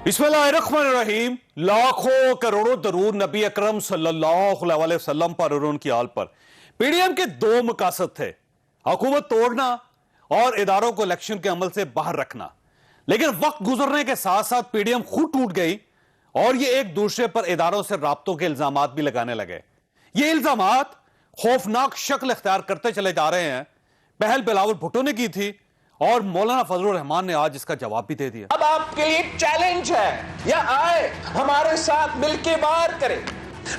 बिस्मिल्लाहिर्रहमानिर्रहीम। लाखों करोड़ों दरूद नबी अकरम सल्लल्लाहु अलैहि वसल्लम पर और उनकी आल पर। पीडीएम के दो मकासद थे, हुकूमत तोड़ना और इदारों को इलेक्शन के अमल से बाहर रखना। लेकिन वक्त गुजरने के साथ साथ पीडीएम खुद टूट गई और ये एक दूसरे पर इदारों से राब्तों के इल्जामात भी लगाने लगे। ये इल्जामात खौफनाक शक्ल इख्तियार करते चले जा रहे हैं। पहल बिलावल भुट्टो ने की थी और मौलाना फजलुर रहमान ने आज इसका जवाब भी दे दिया। अब आपके लिए चैलेंज है, या आए हमारे साथ मिलके बार करें।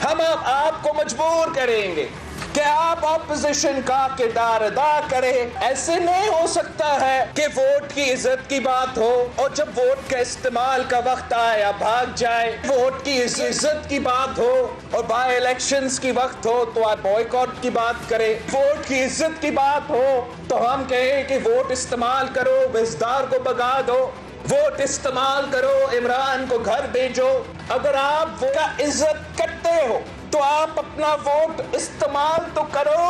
हम अब आपको मजबूर करेंगे कि आप ऑपोजिशन का किरदार अदा करें। ऐसे नहीं हो सकता है कि वोट की इज्जत की बात हो और जब वोट का इस्तेमाल का वक्त आया भाग जाए। वोट की इज्जत की बात हो और बाय इलेक्शंस की वक्त हो तो आप बॉयकॉट की बात करें। वोट की इज्जत की बात हो तो हम कहें कि वोट इस्तेमाल करो, विजदार को भगा दो। वोट इस्तेमाल करो, इमरान को घर भेजो। अगर आप वोट का इज्जत करते हो तो आप अपना वोट इस्तेमाल तो करो,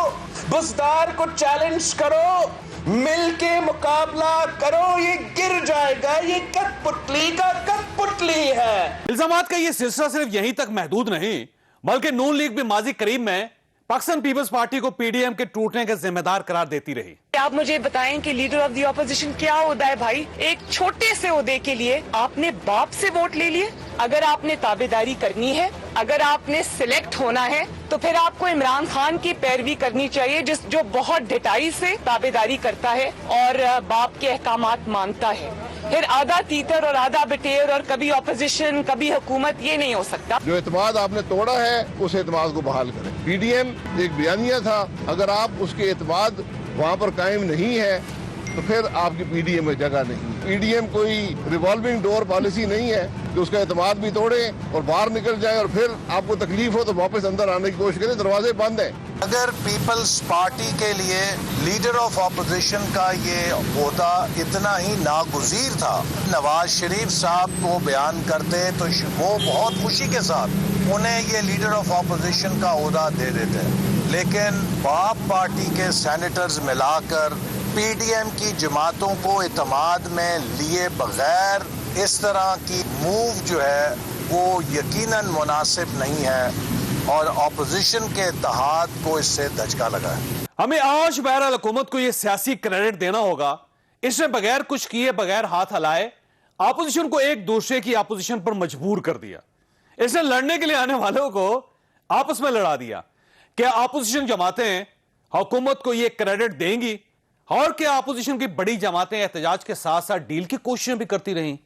बुजदार को चैलेंज करो, मिलके मुकाबला करो। ये गिर जाएगा, ये कठपुतली का कठपुतली है। इल्जामात का ये सिलसिला सिर्फ यहीं तक महदूद नहीं, बल्कि नून लीग भी माजी करीब में पाकिस्तान पीपल्स पार्टी को पीडीएम के टूटने के जिम्मेदार करार देती रही। आप मुझे बताएं कि लीडर ऑफ द ऑपोजिशन क्या होता है भाई? एक छोटे से ओहदे के लिए आपने बाप से वोट ले लिए। अगर आपने ताबेदारी करनी है, अगर आपने सिलेक्ट होना है, तो फिर आपको इमरान खान की पैरवी करनी चाहिए, जो बहुत ढिठाई से ताबेदारी करता है और बाप के अहकामात मानता है। फिर आधा तीतर और आधा बटेर और कभी ऑपोजिशन कभी हुकूमत, ये नहीं हो सकता। जो एतमाद आपने तोड़ा है उस एतमाद को बहाल करें। पीडीएम एक बयानिया था, अगर आप उसके एतमाद वहाँ पर कायम नहीं है तो फिर आपकी पीडीएम में जगह नहीं। पीडीएम कोई रिवॉल्विंग डोर पॉलिसी नहीं है कि उसका एतमाद भी तोड़े और बाहर निकल जाए और फिर आपको तकलीफ हो तो वापस अंदर आने की कोशिश करें। दरवाजे बंद हैं। अगर पीपल्स पार्टी के लिए लीडर ऑफ ऑपोजिशन का ये ओहदा इतना ही नागुज़ीर था, नवाज शरीफ साहब को बयान करते तो वो बहुत खुशी के साथ उन्हें ये लीडर ऑफ ऑपोजिशन का ओहदा दे देते। लेकिन बाप पार्टी के सेनेटर्स मिलाकर पीडीएम की जमातों को इत्तेमाद में लिए बगैर इस तरह की मूव जो है वो यकीनन मुनासिब नहीं है और ऑपोजिशन के इत्तेहाद को इससे धचका लगा है। हमें आज बहरहाल हुकूमत को यह सियासी क्रेडिट देना होगा। इसने बगैर कुछ किए, बगैर हाथ हिलाए ऑपोजिशन को एक दूसरे की ऑपोजिशन पर मजबूर कर दिया। इसने लड़ने के लिए आने वालों को आपस में लड़ा दिया। क्या ऑपोजिशन जमातें हुकूमत को यह क्रेडिट देंगी और क्या ऑपोजिशन की बड़ी जमातें एहतजाज के साथ साथ डील की कोशिशें भी करती रहीं?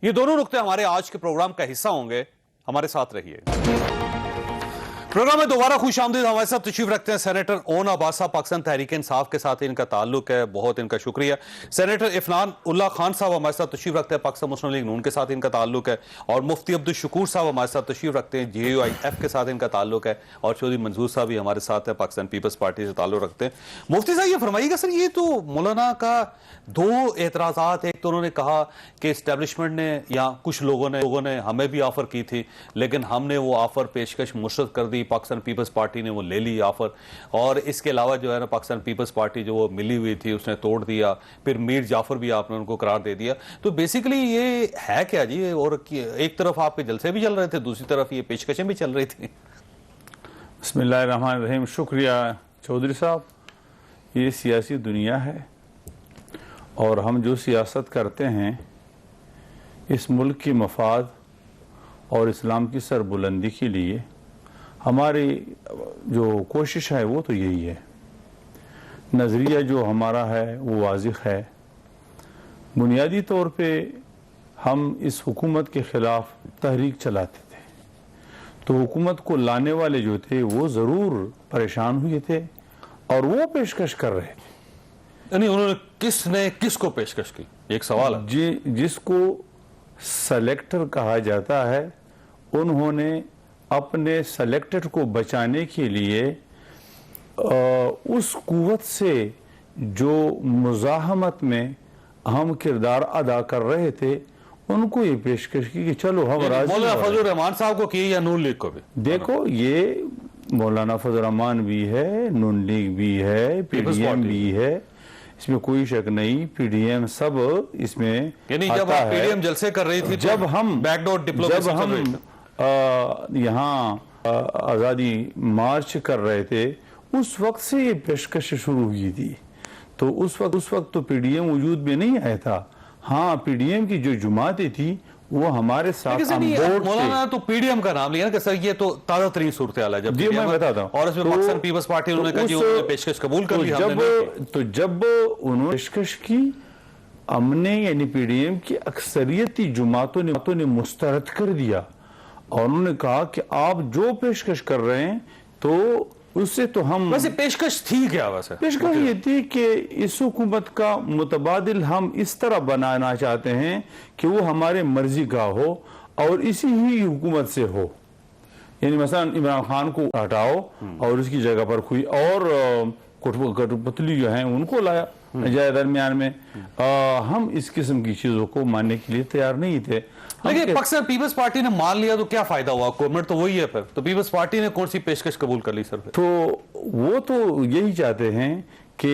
ये दोनों नुक्ते हमारे आज के प्रोग्राम का हिस्सा होंगे। हमारे साथ रहिए। प्रोग्राम में दोबारा खुश आमदीद। हमारे साथ तशरीफ रखते हैं सेनेटर ओन अब्बास साहब, पाकिस्तान तहरीक इंसाफ के साथ इनका ताल्लुक है, बहुत इनका शुक्रिया। सेनेटर इफनान उल्लाह खान साहब हमारे साथ तशरीफ रखते हैं, पाकिस्तान मुस्लिम लीग नून के साथ इनका ताल्लुक है। और मुफ्ती अब्दुल शकूर साहब हमारे साथ तशरीफ रखते हैं, JUIF के साथ इनका ताल्लुक है। और चौधरी मंजूर साहब भी हमारे साथ है, पाकिस्तान पीपल्स पार्टी से ताल्लुक रखते हैं। मुफ्ती साहब ये फरमाइएगा सर, ये तो मौलाना का दो एतराज़ात, एक तो उन्होंने कहा कि इस्टेब्लिशमेंट ने या कुछ लोगों ने हमें भी ऑफर की थी लेकिन हमने वो ऑफर पेशकश मुस्तरद कर दी, पाकिस्तान पीपल्स पार्टी ने वो ले ली ऑफर। और इसके अलावा जो है ना पाकिस्तान पीपल्स पार्टी जो वो मिली हुई थी उसने तोड़ दिया। फिर मीर जाफर भी आपने उनको करार दे दिया। तो बेसिकली ये है क्या जी? और एक तरफ आपके जलसे भी चल रहे थे, दूसरी तरफ ये पेशकशें भी चल रही थी। बिस्मिल्लाहिर्रहमानिर्रहीम। शुक्रिया चौधरी साहब। ये सियासी दुनिया है और हम जो सियासत करते हैं इस मुल्क की मफाद और इस्लाम की सरबुलंदी के लिए हमारी जो कोशिश है वो तो यही है। नज़रिया जो हमारा है वो वाज़िह है। बुनियादी तौर पे हम इस हुकूमत के ख़िलाफ़ तहरीक चलाते थे तो हुकूमत को लाने वाले जो थे वो ज़रूर परेशान हुए थे और वो पेशकश कर रहे थे। यानी उन्होंने किसने किसको पेशकश की? एक सवाल है। जिसको सेलेक्टर कहा जाता है उन्होंने अपने सेलेक्टेड को बचाने के लिए उस कुव्वत से जो मुज़ाहमत में अहम किरदार अदा कर रहे थे उनको ये पेशकश की कि चलो हम राजी। मौलाना फजलुर रहमान साहब को की या नून लीग को भी? देखो, ये मौलाना फजलुर रहमान भी है, नून लीग भी है, पीडीएम भी है, इसमें कोई शक नहीं, पीडीएम सब इसमें यानी जब आता आप है। पीडीएम जलसे कर रही थी तो जब हम बैकडोर डिप्लोमेसी जब चल रही हम थी। यहाँ आज़ादी मार्च कर रहे थे, उस वक्त से ये पेशकश शुरू हुई थी। तो उस वक्त तो पीडीएम वजूद में नहीं आया था। हाँ, पीडीएम की जो जमातें थी वो हमारे साथ लेकिन सर, on ये board मौलाना थे। तो पीडीएम का नाम लिया ना कि सर ये तो ताजा तरीन सूरत हाल है। जब जी, मैं PDM बताता हूँ। और इसमें तो- पाकिस्तान पीपल्स पार्टी उन्होंने कहा कि उन्होंने पेशकश कबूल कर ली, हमने नहीं की। तो जब उन्होंने पेशकश की, हमने यानी पीडीएम की अक्सरियती जमातों ने मुस्तरद कर दिया और उन्होंने कहा कि आप जो पेशकश कर रहे हैं तो उससे तो हम वैसे पेशकश थी क्या वैसे? पेशकश ये थी कि इस हुकूमत का मुतबादिल हम इस तरह बनाना चाहते हैं कि वो हमारे मर्जी का हो और इसी ही हुकूमत से हो। यानी मसलन इमरान खान को हटाओ और उसकी जगह पर कोई और कठपुतली जो है उनको लाया जाए दरमियान में। हम इस किस्म की चीजों को मानने के लिए तैयार नहीं थे। लेकिन पाकिस्तान पीपल्स पार्टी ने मान लिया तो क्या फायदा हुआ? गवर्नमेंट तो वही है फिर। तो पीपल्स पार्टी ने कौन सी पेशकश कबूल कर ली सर फिर? तो वो तो यही चाहते हैं कि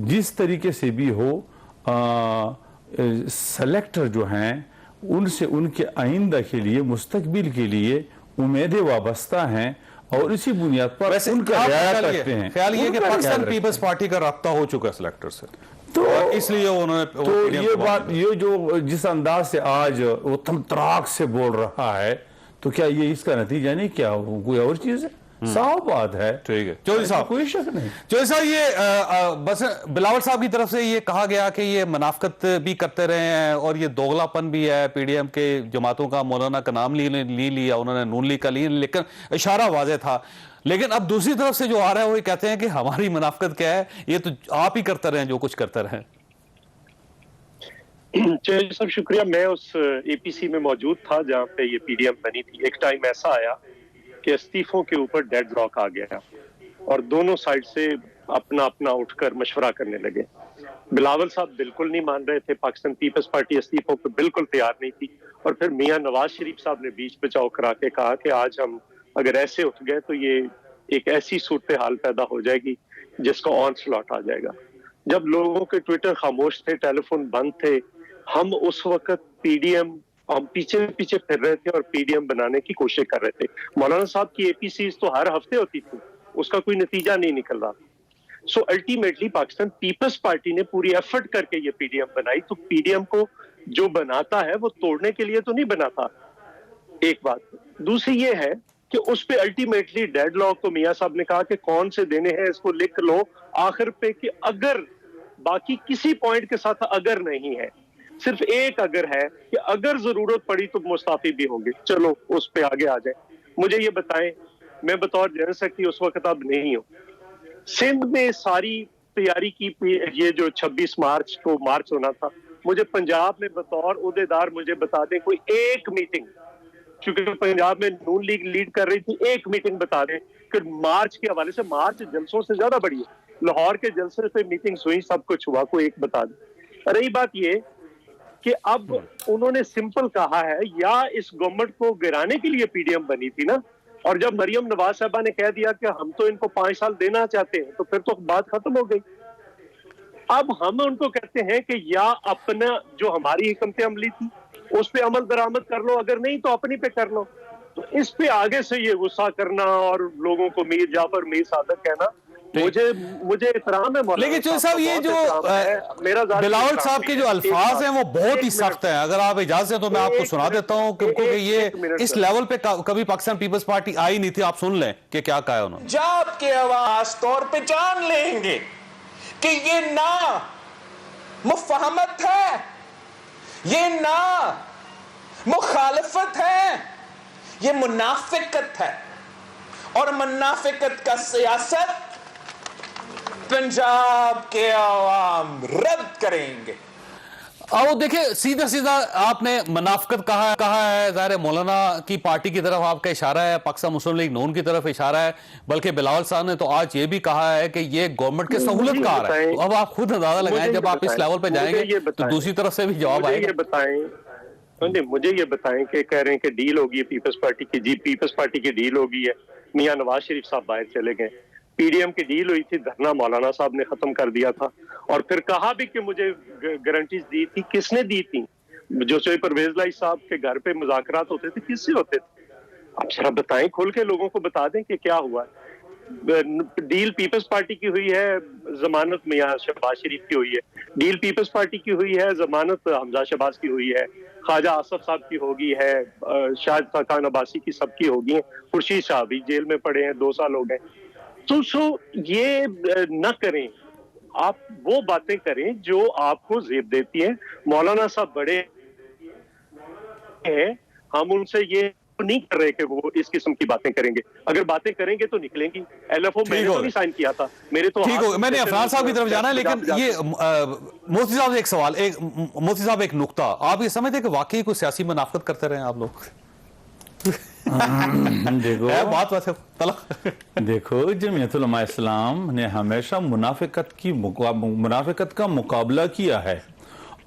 जिस तरीके से भी हो सेलेक्टर जो हैं उनसे उनके आइंदा के लिए, मुस्तकबिल के लिए उम्मीदें वाबस्ता हैं और इसी बुनियाद पर वैसे उनका आपका रियायत ख्याल रखते हैं। ख्याल ये कि उनका पाकिस्तान रियायत रखते पीपल्स पार्टी का राब्ता हो चुका है सिलेक्टर से, तो और इसलिए उन्होंने तो ये बात, ये जो जिस अंदाज से आज वो तमतराक से बोल रहा है, तो क्या ये इसका नतीजा नहीं, क्या कोई और चीज है? साफ बात है। ठीक है चौधरी साहब, कोई शक नहीं। चौधरी साहब, ये बस बिलावल साहब की तरफ से ये कहा गया कि ये मुनाफकत भी करते रहे हैं और ये दोगलापन भी है। पीडीएम के जमातों का मौलाना का नाम नहीं लिया उन्होंने, नून लीग का लिया, लेकिन इशारा वाज़ेह था। लेकिन अब दूसरी तरफ से जो आ रहा है वो ये कहते हैं कि हमारी मुनाफकत क्या है, ये तो आप ही करते रहे जो कुछ करते रहे। चौधरी साहब शुक्रिया। मैं उस एपीसी में मौजूद था जहाँ पे ये पीडीएम बनी थी। एक टाइम ऐसा आया कि इस्तीफों के ऊपर डेडलॉक आ गया और दोनों साइड से अपना अपना उठकर मशवरा करने लगे। बिलावल साहब बिल्कुल नहीं मान रहे थे, पाकिस्तान पीपल्स पार्टी इस्तीफों पर बिल्कुल तैयार नहीं थी, और फिर मियां नवाज शरीफ साहब ने बीच बचाव करा के कहा कि आज हम अगर ऐसे उठ गए तो ये एक ऐसी सूरत हाल पैदा हो जाएगी जिसका ऑन स्लॉट आ जाएगा। जब लोगों के ट्विटर खामोश थे, टेलीफोन बंद थे, हम उस वक्त पीडीएम, हम पीछे पीछे फिर रहे थे और पीडीएम बनाने की कोशिश कर रहे थे। मौलाना साहब की एपीसी तो हर हफ्ते होती थी, उसका कोई नतीजा नहीं निकल रहा। So ultimately Pakistan Peoples Party ने पूरी एफर्ट करके ये पीडीएम बनाई। तो पीडीएम को जो बनाता है वो तोड़ने के लिए तो नहीं बनाता, एक बात। दूसरी ये है कि उस पे अल्टीमेटली डेडलॉक, तो मियां साहब ने कहा कि कौन से देने हैं इसको लिख लो आखिर पे, कि अगर बाकी किसी पॉइंट के साथ अगर नहीं है, सिर्फ एक अगर है कि अगर जरूरत पड़ी तो मुस्ताफी भी होंगे। चलो उस पे आगे आ जाए। मुझे ये बताएं, मैं बतौर जनरल सेक्रेटरी उस वक्त अब नहीं हूं, सिंध में सारी तैयारी की, ये जो 26 मार्च को मार्च होना था, मुझे पंजाब में बतौर उहदेदार मुझे बता दें कोई एक मीटिंग, क्योंकि पंजाब में नून लीग लीड कर रही थी, एक मीटिंग बता दें कि मार्च के हवाले से। मार्च जलसों से ज्यादा बड़ी है, लाहौर के जलसे पे मीटिंग्स हुई, सब कुछ हुआ, कोई एक बता दें। रही बात ये कि अब उन्होंने सिंपल कहा है, या इस गवर्नमेंट को गिराने के लिए पीडीएम बनी थी ना, और जब मरियम नवाज साहबा ने कह दिया कि हम तो इनको 5 साल देना चाहते हैं, तो फिर तो बात खत्म हो गई। अब हम उनको कहते हैं कि या अपना जो हमारी हिकमत अमली थी उस पे अमल दरामद कर लो, अगर नहीं तो अपनी पे कर लो। तो इस पे आगे से ये गुस्सा करना और लोगों को मीर जाफर, मीर सादक कहना, मुझे इतराम है। लेकिन चौधरी साहब, ये जो मेरा बिलावल साहब के जो अल्फाज हैं वो बहुत ही सख्त हैं। अगर आप इजाजत है तो मैं आपको सुना देता हूं, क्योंकि ये इस लेवल पे कभी पाकिस्तान पीपल्स पार्टी आई नहीं थी। आप सुन लें कि क्या कहा है उन्होंने। पंजाब के आवाज तौर पे जान लेंगे कि ये ना मुफाहमत है, ये ना मुखालफत है, ये मुनाफिकत है, और मुनाफिकत का सियासत पंजाब के आवाम रद्द करेंगे। आओ देखिए, सीधा सीधा आपने मुनाफिकत कहा है। ज़ाहिर है मौलाना की पार्टी की तरफ आपका इशारा है, पाकिस्तान मुस्लिम लीग नून की तरफ इशारा है, बल्कि बिलावल साहब ने तो आज ये भी कहा है कि ये गवर्नमेंट के सहूलत का आ रहा है। तो अब आप खुद अंदाजा लगाएं, जब आप इस लेवल पे जाएंगे तो दूसरी तरफ से भी जवाब आएगा। मुझे ये बताएं कि कह रहे हैं कि डील होगी पीपल्स पार्टी की। जी, पीपल्स पार्टी की डील होगी है, मियां नवाज शरीफ साहब बाहर चले गए। पीडीएम की डील हुई थी, धरना मौलाना साहब ने खत्म कर दिया था और फिर कहा भी कि मुझे गारंटीज दी थी। किसने दी थी? जो शोएब परवेज लाई साहब के घर पे मुज़ाकरात होते थे, किससे होते थे? आप जरा बताएं, खोल के लोगों को बता दें कि क्या हुआ है। डील पीपल्स पार्टी की हुई है, जमानत मियां शहबाज शरीफ की हुई है। डील पीपल्स पार्टी की हुई है, जमानत हमजा शहबाज की हुई है। ख्वाजा आसफ साहब की होगी है, शाहिद खान अब्बासी की सबकी होगी है। खुर्शीद शाह भी जेल में पड़े हैं, 2 साल हो गए। तो ये न करें, आप वो बातें करें जो आपको जेब देती हैं। मौलाना साहब बड़े हैं, हम उनसे ये नहीं कर रहे कि वो इस किस्म की बातें करेंगे। अगर बातें करेंगे तो निकलेंगी। एलएफओ मैंने तो नहीं साइन किया था, मेरे तो ठीक हो। मैंने अफरान साहब की तरफ जाना है, लेकिन ये मोती साहब से एक सवाल, मोती साहब एक नुक्ता, आप ये समझते हैं कि वाकई कोई सियासी मुनाफिकत करते रहे आप लोग? देखो बात है देखो, जमीयत उलमा इस्लाम ने हमेशा मुनाफिकत का मुकाबला किया है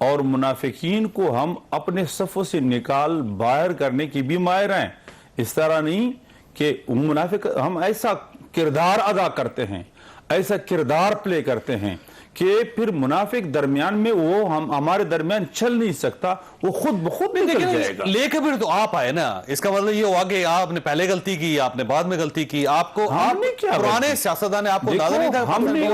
और मुनाफिकीन को हम अपने सफ़ों से निकाल बाहर करने की भी माहिर हैं। इस तरह नहीं कि मुनाफिक, हम ऐसा किरदार अदा करते हैं, ऐसा किरदार प्ले करते हैं कि फिर मुनाफिक दरमियान में वो हमारे दरमियान चल नहीं सकता, वो खुद ब खुद निकल जाएगा। लेके फिर तो आप आए ना, इसका मतलब ये हुआ कि आपने पहले गलती की, आपने बाद में गलती की। आपको हमने क्या पुराने सियासतदान ने आपको अंदाजा नहीं था? हमने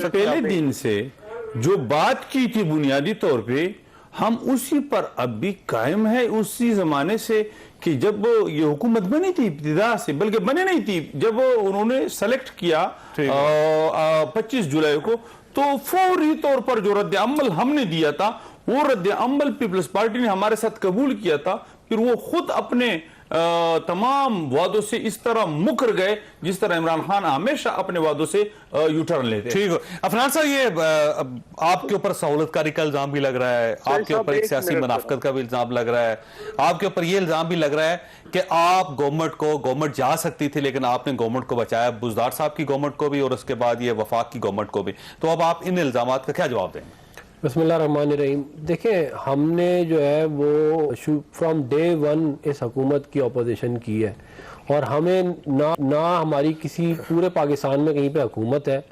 पहले दिन से जो बात की थी बुनियादी तौर पे हम उसी पर अब भी कायम है, उसी जमाने से कि जब ये हुकूमत बनी थी इब्तिदा से, बल्कि बने नहीं थी, जब उन्होंने सेलेक्ट किया 25 जुलाई को, तो फौरी तौर पर जो रद्द अमल हमने दिया था वो रद्द अमल पीपल्स पार्टी ने हमारे साथ कबूल किया था। फिर वो खुद अपने तमाम वादों से इस तरह मुकर गए जिस तरह इमरान खान हमेशा अपने वादों से यू टर्न लेते। ठीक है अफनान साहब, ये आपके ऊपर सहूलतकारी का इल्जाम भी लग रहा है, आपके ऊपर एक सियासी मुनाफिकत का भी इल्जाम लग रहा है, आपके ऊपर ये इल्जाम भी लग रहा है कि आप गवर्नमेंट जा सकती थी लेकिन आपने गवर्नमेंट को बचाया, बुज़दार साहब की गवर्नमेंट को भी और उसके बाद ये वफाक की गवर्नमेंट को भी। तो अब आप इन इल्जामात का क्या जवाब देंगे? बिस्मिल्लाहिर्रहमानिर्रहीम। देखिए, हमने जो है वो फ्रॉम डे 1 इस हुकूमत की अपोजिशन की है और हमें ना हमारी किसी पूरे पाकिस्तान में कहीं पे हुकूमत है,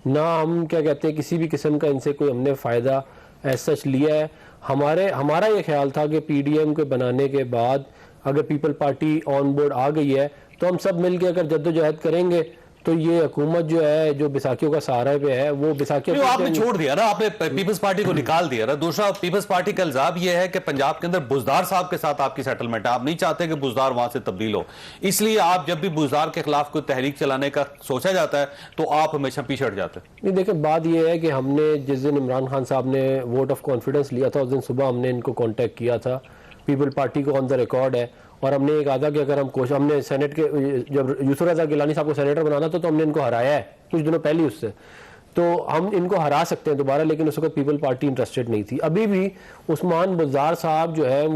ना हम क्या कहते हैं किसी भी किस्म का इनसे कोई हमने फ़ायदा ऐसा सच लिया है। हमारा ये ख्याल था कि पीडीएम के बनाने के बाद अगर पीपल पार्टी ऑन बोर्ड आ गई है तो हम सब मिल के अगर जद्दोजहद करेंगे तो ये हुकूमत जो है जो बैसाखियों का सहारा पे है वो बैसाखियों आपने छोड़ दिया ना, आपने पीपल्स पार्टी को निकाल दिया ना। दूसरा, पीपल्स पार्टी का इल्जाम ये है कि पंजाब के अंदर बुज़दार साहब के साथ आपकी सेटलमेंट है, आप नहीं चाहते कि बुज़दार वहां से तब्दील हो, इसलिए आप जब भी बुज़दार के खिलाफ कोई तहरीक चलाने का सोचा जाता है तो आप हमेशा पीछे हट जाते हैं। नहीं, देखिए बात यह है कि हमने जिस दिन इमरान खान साहब ने वोट ऑफ कॉन्फिडेंस लिया था उस दिन सुबह हमने इनको कॉन्टेक्ट किया था, पीपल पार्टी को ऑन द रिकॉर्ड है, और हमने एक आधा कि अगर हमने सेनेट के जब यूसुफ रज़ा गिलानी साहब को सेनेटर बनाना था तो हमने इनको हराया है कुछ दिनों पहले उससे, तो हम इनको हरा सकते हैं दोबारा, लेकिन उसको पीपल पार्टी इंटरेस्टेड नहीं थी। अभी भी उस्मान बुज़दार साहब जो है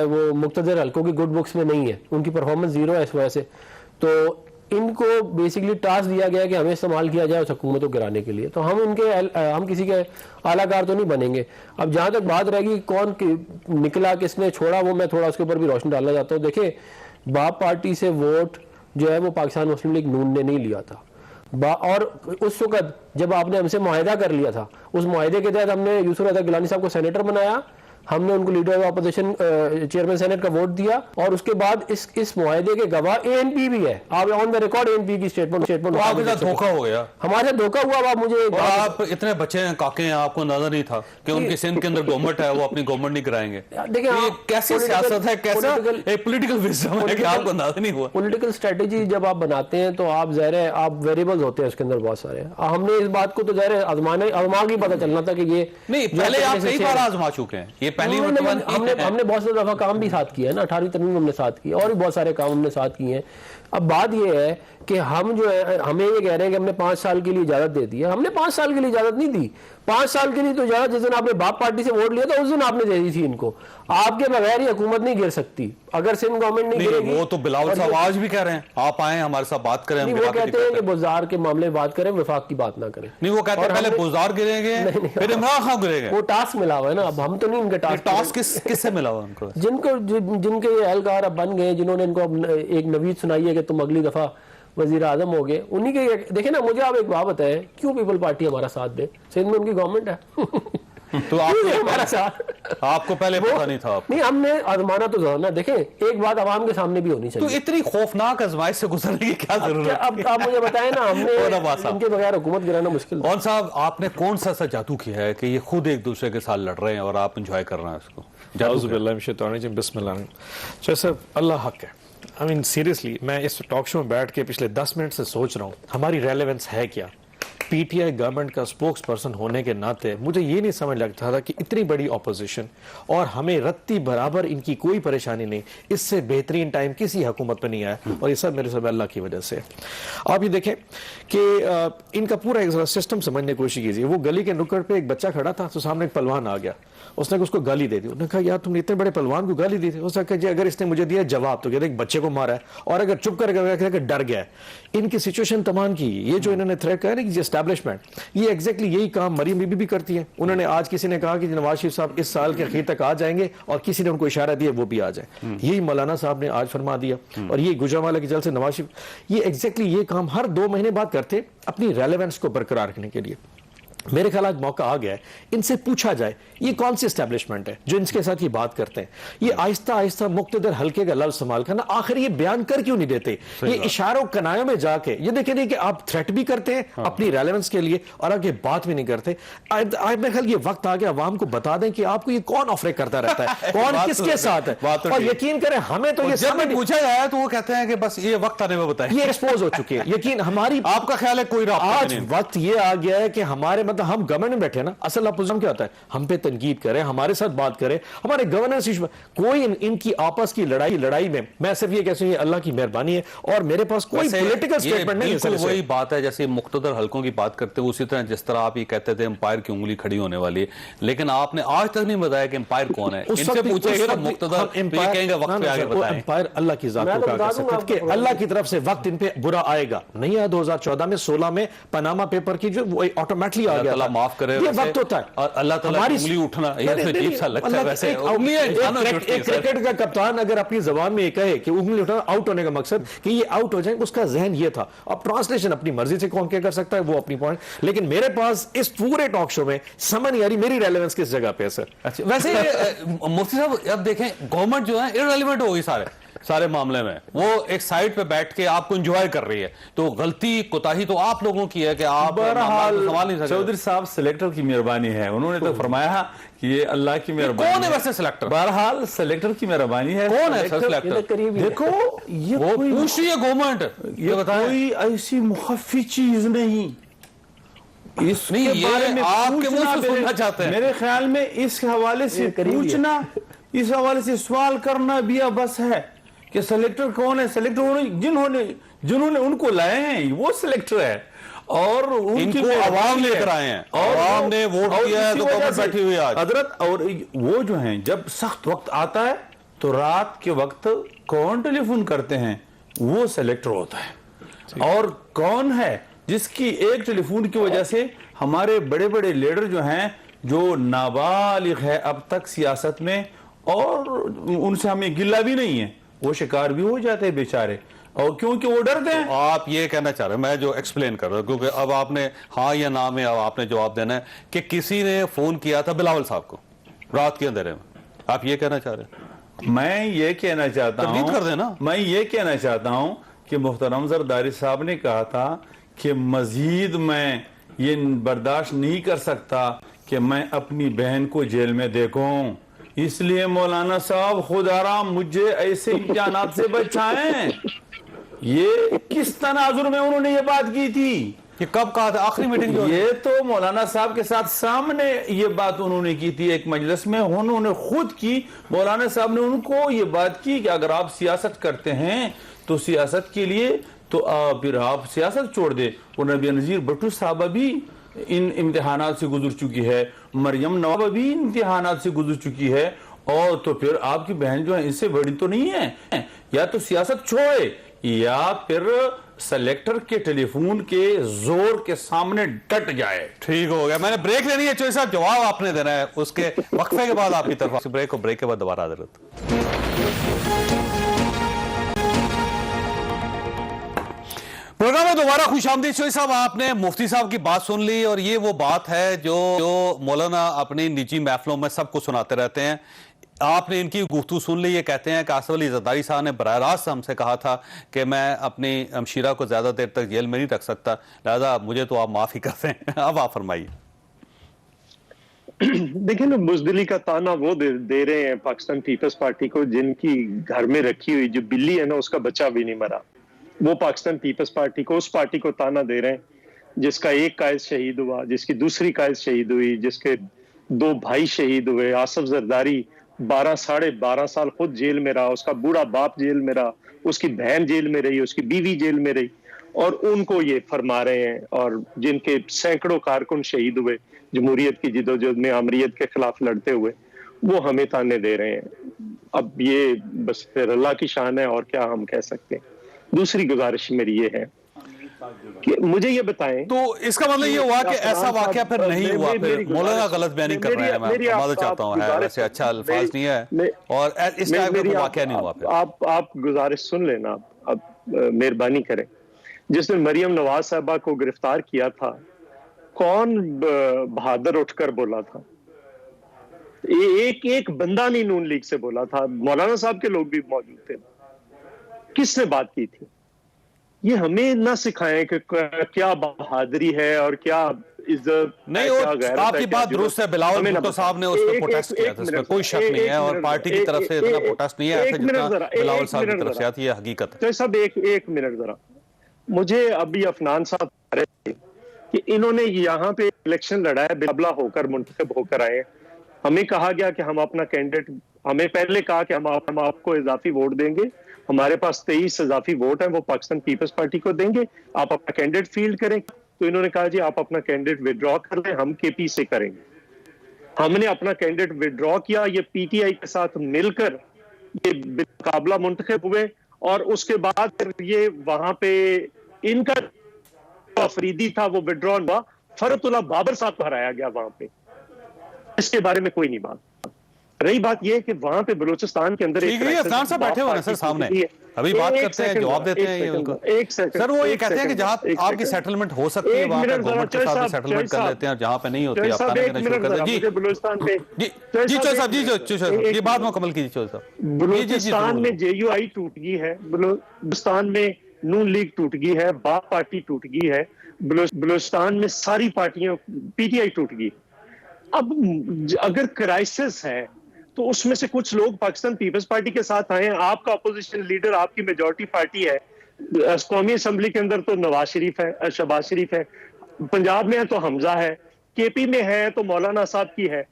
वो मुख्तदर हल्कों की गुड बुक्स में नहीं है, उनकी परफॉर्मेंस ज़ीरो है इस वजह से। तो इनको बेसिकली टास्क दिया गया कि हमें इस्तेमाल किया जाए उस हुकूमत को गिराने के लिए, तो हम किसी के आलाकार तो नहीं बनेंगे। अब जहाँ तक बात रहेगी कौन निकला किसने छोड़ा, वो मैं थोड़ा उसके ऊपर भी रोशनी डालना चाहता हूँ। देखिए, बाप पार्टी से वोट जो है वो पाकिस्तान मुस्लिम लीग नून ने नहीं लिया था, और उस वक्त जब आपने हमसे मुआहिदा कर लिया था उस मुआहिदे के तहत हमने यूसुफ रज़ा गिलानी साहब को सेनेटर बनाया, हमने उनको leader of opposition chairman senate का वोट दिया, और उसके बाद इस मुआहिदे के गवाह एएनपी भी है। आप ऑन द रिकॉर्ड एएनपी की स्टेटमेंट आपके साथ धोखा हो गया, हमारे साथ धोखा हुआ। आप मुझे आप इतने बच्चे हैं, काके हैं, आपको अंदाजा नहीं था कि उनकी सिंध के अंदर गवर्नमेंट है, वो अपनी गवर्नमेंट नहीं कराएंगे। देखिए, ये कैसी सियासत है, कैसा एक पॉलिटिकल विजडम है कि आपको अंदाजा नहीं हुआ। पॉलिटिकल स्ट्रेटेजी जब आप बनाते हैं तो आप ज़ाहिर है आप वेरिएबल्स होते हैं उसके अंदर बहुत सारे। हमने इस बात को तो ज़ाहिर है आजमा के पता चलना था कि ये नहीं, पहले आप कई बार आजमा चुके हैं, ये पहली हमने बहुत सारे दफा काम भी साथ किया है ना, 18वीं तरमीम हमने साथ किया और भी बहुत सारे काम हमने साथ किए हैं। अब बात यह है कि हम जो है हमें ये कह रहे हैं कि हमने 5 साल के लिए इजाजत दे दी है। हमने 5 साल के लिए इजाजत नहीं दी, 5 साल के लिए तो इजाजत जिस दिन आपने बाप पार्टी से वोट लिया था उस दिन आपने दे दी थी इनको। आपके बगैर ये हुकूमत नहीं गिर सकती अगर सिंध गवर्नमेंट नहीं गिरेगी। वो तो बिलावल साहब आज भी कह रहे हैं आप आए हमारे साथ बात करें, वो कहते हैं कि बुज़दार के मामले में बात करें, वफाक की बात ना करें। नहीं, वो कहते हैं पहले बुज़दार गिरेंगे फिर इमरान खान गिरेंगे। वो टास्क मिला हुआ है ना, अब हम तो नहीं उनके टास्क किससे मिला हुआ उनको, जिनके एहलकार अब बन गए, जिन्होंने इनको एक नवीद सुनाई है कि तुम अगली दफा वजीर आजम हो गए, उन्हीं के देखे ना। मुझे आप एक बात बताएं, क्यों पीपल पार्टी हमारा साथ दे? सिंध में उनकी गवर्नमेंट है तो आपको हमारा साथ, आपको पहले पता नहीं था? आपको नहीं, हमने आजमाना तो जरूर ना। देखें, एक बात आवाम के सामने भी होनी तो चाहिए। इतनी खौफनाक आजमाइश से गुजरने की क्या जरूरत है? अब आप मुझे बताएं ना, हमने इनके बगैर हुकूमत गिराना मुश्किल है। कौन साहब, आपने कौन सा ऐसा जादू किया है कि ये खुद एक दूसरे के साथ लड़ रहे हैं और आप इंजॉय कर रहे हैं उसको? जैसे अल्लाह हक है। आई मीन सीरियसली, मैं इस टॉक शो में बैठ के पिछले 10 मिनट से सोच रहा हूँ हमारी रेलेवेंस है क्या। पीटीआई गवर्नमेंट का स्पोक्स पर्सन होने के नाते मुझे ये नहीं समझ लगता था कि इतनी बड़ी ऑपोजिशन और हमें रत्ती बराबर इनकी कोई परेशानी नहीं, इससे बेहतरीन टाइम किसी हुकूमत पे नहीं आया। और ये सब मेरे सब अल्लाह की वजह से। आप ये देखें कि इनका पूरा एक सिस्टम समझने की कोशिश कीजिए। वो गली के नुक्कड़ पे एक बच्चा खड़ा था, तो सामने एक पहलवान आ गया, उसने उसको गाली दे दी। उसने कहा यार तुमने इतने बड़े पहलवान को गाली दी थी। उसने कहा जी अगर इसने मुझे दिया जवाब तो कहते बच्चे को मारा है, और अगर चुप कर डर गया है। इनकी सिचुएशन तमाम की, ये जो इन्होंने थ्रेट किया ना कि एस्टैब्लिशमेंट, ये एग्जैक्टली यही काम मरीम बीबी भी करती है। उन्होंने आज किसी ने कहा कि नवाज शरीफ साहब इस साल के आखिर तक आ जाएंगे, और किसी ने उनको इशारा दिया वो भी आ जाए। यही मौलाना साहब ने आज फरमा दिया, और ये गुजरांवाला की जल से नवाज शरीफ, ये एग्जैक्टली ये काम हर 2 महीने बाद करते अपनी रेलेवेंस को बरकरार रखने के लिए। मेरे ख्याल आज मौका आ गया है, इनसे पूछा जाए ये कौन सी एस्टैब्लिशमेंट है जो इनके साथ ये बात करते हैं। ये आहिस्ता आहिस्ता मुक्तदर हल्के का लफ्ज इस्तेमाल करना, आखिर ये बयान कर क्यों नहीं देते? ये इशारों कनायों में जाके ये देखे नहीं कि आप थ्रेट भी करते हैं अपनी रेलेवेंस के लिए, और आगे बात भी नहीं करते। मेरे ख्याल ये वक्त आ गया अवाम को बता दें कि आपको ये कौन ऑफर करता रहता है, कौन किसके साथ है। और यकीन करें हमें तो ये जब पूछा जाए तो वो कहते हैं कि बस ये वक्त आने में बताएं। ये एक्सपोज हो चुके हैं। यकीन हमारी, आपका ख्याल है कोई आज वक्त ये आ गया है कि हमारे मतलब हम गवर्नमेंट में बैठे ना, असल अपोजिशन क्या होता है, हम पे तनकीद करें, हमारे साथ बात करें, हमारे गवर्नेंस इशू। कोई इनकी आपस की लड़ाई में मैं सिर्फ ये कहूं अल्लाह की मेहरबानी है, और मेरे पास कोई पॉलिटिकल स्टेटमेंट नहीं है। वही बात है जैसे मुख्तदर हल्कों की बात करते हुए, उसी तरह जिस तरह आप ये कहते थे एम्पायर की उंगली खड़ी होने वाली है, लेकिन आपने आज तक नहीं बताया कि एम्पायर कौन है। इनसे पूछेगा मुख्तदर कहेंगे वक्त पे आगे बताएं। एम्पायर अल्लाह की जात को कहा सकता है कि अल्लाह की तरफ से वक्त इन पे बुरा आएगा। नहीं आया 2014 में 16 में पनामा पेपर की जो ऑटोमेटिकली आ गया, माफ करे, ये वक्त होता है। और अल्लाह ताला की उंगली उठना ये तो अजीब सा लगता है। वैसे एक क्रिकेट का कप्तान अगर अपनी जबान में ये कहे कि उंगली उठाना आउट होने का मकसद कि ये आउट हो जाए, उसका जहन ये था। अब ट्रांसलेशन अपनी मर्जी से कौन क्या कर सकता है, वो अपनी पॉइंट। लेकिन मेरे पास इस पूरे टॉक शो में समझ नहीं आ रही मेरी रेलेवेंस किस जगह पे है सर। अच्छा, वैसे मुफ्ती साहब अब देखें, गवर्नमेंट जो है इररिलेवेंट हो गई सारे मामले में। वो एक साइड पे बैठ के आपको एंजॉय कर रही है, तो गलती कोताही तो आप लोगों की है कि आप संभाल नहीं सकते। चौधरी साहब सेलेक्टर की मेहरबानी है, उन्होंने तो फरमाया कि ये अल्लाह की मेहरबानी। कौन है वैसे सेलेक्टर? बहरहाल सेलेक्टर की मेहरबानी है। कौन है सेलेक्टर? देखो ये वो पूछ रही है गवर्नमेंट, ये बताएं, कोई ऐसी मुखफ़ी चीज नहीं। इसके बारे में आपके मुंह से सुनना चाहते हैं। मेरे ख्याल में इस हवाले से पूछना, इस हवाले से सवाल करना भी अब बस है कि सेलेक्टर कौन है। सेलेक्टर जिन्होंने उनको लाए हैं वो सेलेक्टर है, और इनको आवाम लेकर आए हैं, और आवाम ने वोट किया है तो गवर्नमेंट बैठी हुई है आज। हजरत, और वो जो हैं जब सख्त वक्त आता है तो रात के वक्त कौन टेलीफोन करते हैं, वो सेलेक्टर होता है। और कौन है जिसकी एक टेलीफोन की वजह से हमारे बड़े बड़े लीडर जो हैं, जो नाबालिग है अब तक सियासत में, और उनसे हमें गिला भी नहीं है, वो शिकार भी हो जाते हैं बेचारे, और क्योंकि वो डरते हैं। तो आप ये कहना चाह रहे हैं, मैं जो एक्सप्लेन कर रहा हूं, क्योंकि अब आपने हाँ या ना में अब आपने जवाब देना है कि किसी ने फोन किया था बिलावल साहब को रात के अंधेरे में, आप ये कहना चाह रहे हैं? मैं ये कहना चाहता हूं, कर देना। मैं ये कहना चाहता हूं कि मुहतरम जरदारी साहब ने कहा था कि मजीद मैं ये बर्दाश्त नहीं कर सकता कि मैं अपनी बहन को जेल में देखूं, इसलिए मौलाना साहब खुद आराम मुझे ऐसे इम्तिहानात से बचाएं। ये किस तनाजुर में उन्होंने ये बात की थी? कि कब कहा था? आखिरी मीटिंग जो ये तो मौलाना साहब के साथ सामने ये बात उन्होंने की थी एक मजलिस में, उन्होंने खुद की। मौलाना साहब ने उनको ये बात की कि अगर आप सियासत करते हैं तो सियासत के लिए तो फिर आप सियासत छोड़ दे। और नबी नजीर भट्टू साहब भी इन इम्तिहानात से गुजर चुकी है, मरियम नवाब भी इन इम्तिहानात से गुजर चुकी है, और तो फिर आपकी बहन जो है इससे बड़ी तो नहीं है। या तो सियासत छोड़े या फिर सेलेक्टर के टेलीफोन के जोर के सामने डट जाए। ठीक हो गया, मैंने ब्रेक लेनी है चौधरी साहब, जवाब आपने देना है, उसके वक्फे के बाद आपकी तरफ ब्रेक के बाद दोबारा चलो दोबारा खुशामदीद। चौधरी साहब, आपने मुफ्ती साहब की बात सुन ली और ये वो बात है जो मौलाना अपनी निजी महफिलों में सबको सुनाते रहते हैं। आपने इनकी गुफ्तगू सुन ली। ये कहते हैं कि आसिफ अली जरदारी साहब ने बराह रास्त हमसे कहा था कि मैं अपनी हमशीरा को ज्यादा देर तक जेल में नहीं रख सकता, लिहाजा मुझे तो आप माफ ही कर दें। अब आप फरमाइए। देखिए ना, बुजदिली का ताना वो दे रहे हैं पाकिस्तान पीपल्स पार्टी को, जिनकी घर में रखी हुई जो बिल्ली है ना, उसका बच्चा भी नहीं मरा। वो पाकिस्तान पीपल्स पार्टी को, उस पार्टी को ताना दे रहे हैं जिसका एक कायद शहीद हुआ, जिसकी दूसरी कायद शहीद हुई, जिसके 2 भाई शहीद हुए। आसिफ जरदारी 12-12.5 साल खुद जेल में रहा, उसका बूढ़ा बाप जेल में रहा, उसकी बहन जेल में रही, उसकी बीवी जेल में रही, और उनको ये फरमा रहे हैं। और जिनके सैकड़ों कारकुन शहीद हुए जमहूरियत की जिदोजहद में, आमरीत के खिलाफ लड़ते हुए, वो हमें ताने दे रहे हैं। अब ये बस फिर अल्लाह की शान है, और क्या हम कह सकते हैं। दूसरी गुजारिश मेरी ये है कि मुझे ये बताएं, तो इसका मतलब ये हुआ कि ऐसा वाकया फिर नहीं हुआ, फिर मौलाना गलत बयानी कर रहे हैं। मैं मालूम चाहता हूँ, वैसे अच्छा अल्फाज नहीं है और इस टाइप का वाकया नहीं हुआ। फिर आप गुजारिश सुन लेना, अब मेहरबानी करें। जिसने मरियम नवाज साहबा को गिरफ्तार किया था, कौन बहादुर उठकर बोला था? एक बंदा नहीं नून लीग से बोला था, मौलाना साहब के लोग भी मौजूद थे। किसने बात की थी? ये हमें ना सिखाएं कि क्या बहादुरी है और क्या इज्जत नहीं। और आपकी बात दुरुस्त है, बिलावल भुट्टो साहब ने उस पर प्रोटेस्ट किया था, इसमें कोई शक नहीं है, और पार्टी की तरफ से इतना प्रोटेस्ट नहीं है ऐसा जितना बिलावल साहब की तरफ से आती है, हकीकत है। तो सब एक मिनट जरा, मुझे अभी अफनान साहब कह रहे थे कि इन्होंने यहाँ पे इलेक्शन लड़ा है, बिलावला होकर मुंतखब होकर आए। हमें कहा गया कि हम अपना कैंडिडेट, हमें पहले कहा कि हम आपको इजाफी वोट देंगे, हमारे पास 23 इजाफी वोट है, वो पाकिस्तान पीपल्स पार्टी को देंगे, आप अपना कैंडिडेट फील्ड करें। तो इन्होंने कहा जी आप अपना कैंडिडेट विड्रॉ कर लें, हम केपी से करेंगे। हमने अपना कैंडिडेट विड्रॉ किया, ये पीटीआई के साथ मिलकर ये मुकाबला मुंतखब हुए, और उसके बाद ये वहां पे इनका अफरीदी था वो विड्रॉ हुआ, फरतुल्लाह बाबर साहब को हराया गया वहां पे। इसके बारे में कोई नहीं बात। रही बात यह कि वहां पे बलूचिस्तान के अंदर अफनान साहब बैठे हुए हैं सर सामने, अभी बात करते हैं, जवाब देते हैं उनको। सर वो ये कहते हैं कि जहाँ आपकी सेटलमेंट हो सकती है वहां पे गवर्नमेंट के साथ सेटलमेंट कर लेते हैं, और जहाँ पे नहीं होती आप ताने देना शुरू कर दें। जी चौधरी साहब, जी बात मुकम्मल कीजिए चौधरी साहब। बलूचिस्तान में जेयूआई टूट गई है, बलूचिस्तान में नून लीग टूट गई है, बाप पार्टी टूट गई है, बलूचिस्तान में सारी पार्टियां, पीटीआई टूट गई। अब अगर क्राइसिस है तो उसमें से कुछ लोग पाकिस्तान पीपल्स पार्टी के साथ आए हैं। आपका अपोजिशन लीडर, आपकी मेजॉरिटी पार्टी है, कौमी असम्बली के अंदर तो नवाज शरीफ है, शहबाज शरीफ है, पंजाब में है तो हमजा है, केपी में है तो मौलाना साहब की है,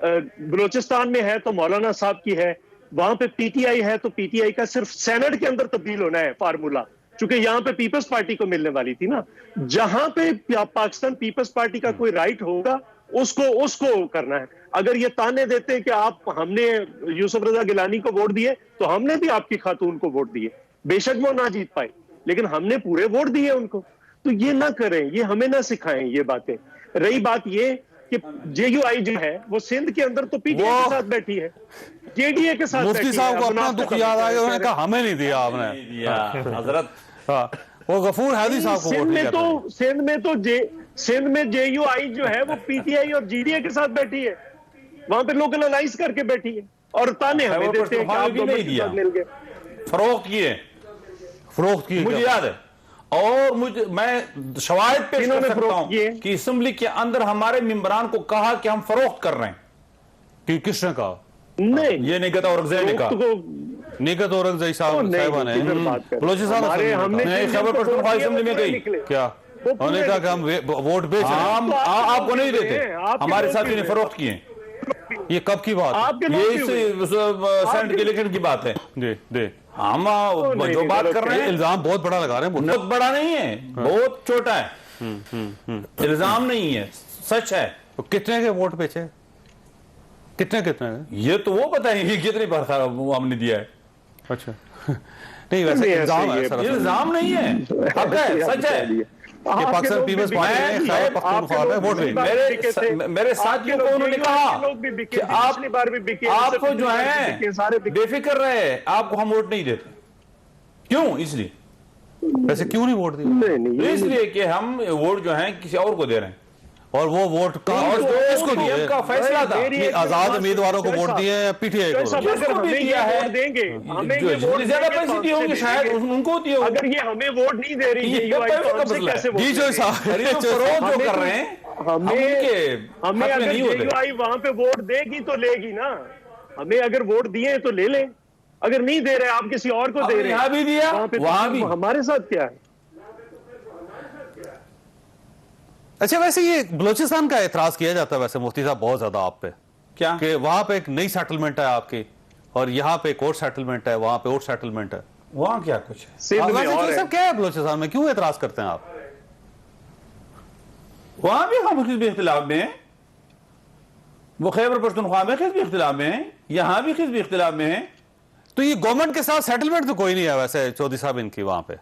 बलूचिस्तान में है तो मौलाना साहब की है, वहां पे पीटीआई है तो पीटीआई का सिर्फ सेनेट के अंदर तब्दील होना है फार्मूला, क्योंकि यहाँ पे पीपल्स पार्टी को मिलने वाली थी ना। जहां पे पाकिस्तान पीपल्स पार्टी का कोई राइट होगा उसको करना है। अगर ये ताने देते हैं कि हमने यूसुफ रजा गिलानी को वोट दिए तो हमने भी आपकी खातून को वोट दिए, बेशक वो ना जीत पाए लेकिन हमने पूरे वोट दिए उनको। तो ये ना करें, ये हमें ना सिखाएं ये बातें। रही बात ये कि जेयूआई जो है वो सिंध के अंदर तो पीटीआई के साथ बैठी है, जेडीए के साथ। मुफ्ती साहब को अपना दुख याद आ गया, उन्होंने कहा हमें नहीं दिया आपने हजरत। वो गफूर हैदी साहब को सिंध में जेयूआई जो है वो पीटीआई और जीडीए के साथ बैठी है, वहां पे लोकल अलाइंस करके बैठी है, और ताने हमें देते हैं कि आप नहीं दिया, मिल गए, फरोख्त किए मुझे याद है। और मैं शवाहिद पेश कर सकता हूं कि असेंबली के अंदर हमारे मेंबरान को कहा कि हम फरोख्त कर रहे हैं। कि किसने कहा? नहीं, ये निगत औरंगजेब ने कहा, निगत औरंगजेब साहब ने बलूचिस्तान खैबर पख्तूनख्वा असेंबली में गई क्या, उन्होंने कहा कि हम वोट बेच रहे हैं, आपको नहीं देते, हमारे साथी ने फरोख्त किए। ये कब की बात है? ये इस सेनेट के इलेक्शन की बात है। दे हम जो बात कर रहे हैं, इल्जाम बहुत बड़ा लगा रहे हैं। बहुत बड़ा नहीं है, बहुत छोटा है, इल्जाम नहीं है, सच है। तो कितने के वोट बेचे, कितने ये तो वो पता है कितनी बार हमने दिया है। अच्छा नहीं, वैसे इल्जाम है सर, इल्जाम नहीं है, हक है, सच है कि पाकिस्तान पीपल्स पार्टी ने खैबर पख्तूनख्वा में वोट दिए। मेरे साथियों को उन्होंने कहा कि आपको जो है बेफिक्र रहे, आपको हम वोट नहीं देते। क्यों? इसलिए वैसे क्यों नहीं वोट दिया? तो इसलिए कि हम वोट जो है किसी और को दे रहे हैं, और वो वोट किसको दिए? का फैसला था। ये आजाद उम्मीदवार को वोट दिए या पीटीआई को? जिसको भी दिया है, देंगे हमें ये जो वोट ज्यादा देंगे तो पैसे होंगे हमसे शायद देंगे। उनको दिए होंगे। अगर ये हमें वोट नहीं दे रही ये तो पैसे का हमसे मसला कैसे है। वोट जी जो देंगे? साहब अरे जो फरोज जो कर रहे हैं हमें हक में अगर नहीं होते। जेयूआई वहां पे वोट देगी तो लेगी ना। हमें अगर वोट दिए तो ले लें, अगर नहीं दे रहे आप किसी और को दे रहे यहाँ भी दिया वहां पे वहां भी। हमारे साथ क्या है? अच्छा, वैसे ये बलोचिस्तान का एतराज किया जाता है वैसे मुफ्ती साहब बहुत ज्यादा आप पे, क्या कि वहां पे एक नई सेटलमेंट है आपकी और यहाँ पे एक और सेटलमेंट है, वहां पे और सेटलमेंट है। वहां क्या कुछ है? सिंध में और है। सब क्या है बलोचिस्तान में, क्यों एतराज करते हैं आप? वहां भी हम हिज़्ब इख्तिलाफ में हैं, वो खैबर पख्तूनख्वा में हिज़्ब इख्तिलाफ में है, यहां भी हिज़्ब इख्तिलाफ में है। तो ये गवर्नमेंट के साथ सेटलमेंट तो कोई नहीं है वैसे चौधरी साहब इनकी वहां पे?